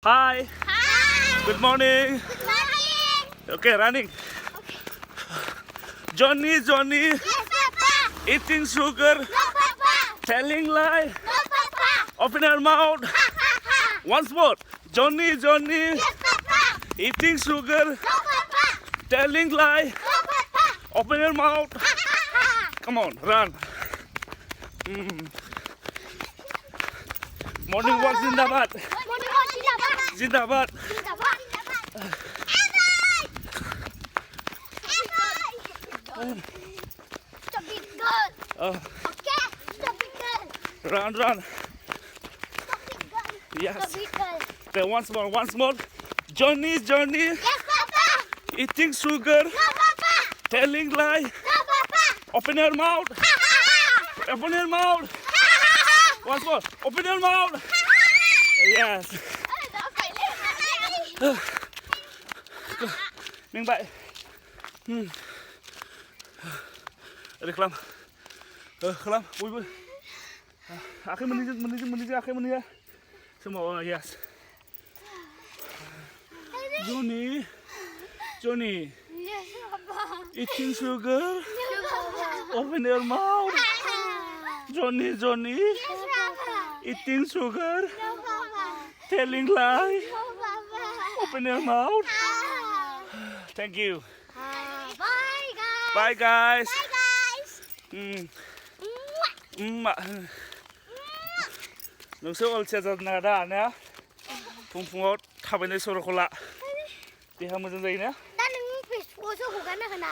Hi. Hi. Good morning. Good morning. Okay, running. Okay. Johnny, Yes, Papa. eating sugar, No, Papa. telling lie, No, Papa. open your mouth. Ha, ha, ha. Once more. Johnny, Yes, Papa. eating sugar, No, Papa. telling lie, No, Papa. open your mouth. Ha, ha, ha. Come on, run. Morning walk, Zindabad. Morning walk, Zindabad. Zindabad. Zindabad. Stop it, girl. Oh, Okay? Stop it, girl. run. Stop it, girl. Yes. Stop it, girl. Okay, once more. Johnny, Yes, Papa. eating sugar, No, Papa. telling lie, No, Papa. open your mouth. Ha, ha, ha. Open your mouth. Ha, ha, ha. Once more. Open your mouth. Ha, ha, Yes. ha. Miếng bậy. Được không? Không. Vui. Akhir menit akhir. Semua yes. Johnny, Yes, Papa. eating sugar. No, Papa. Open your mouth. Johnny, Yes, Papa. eating sugar. No, Papa. Telling lie. No, Papa. Open your mouth. Ah. Thank you. Bye, guys. Bye guys. Bye, guys. Mak. नोंसोर अलसिया जानो नाङा दा ना फुङाव थाबायनाय सर'खौ ला देहा मोजां जायोना दा नों फेसबुकआवसो हगारनो होना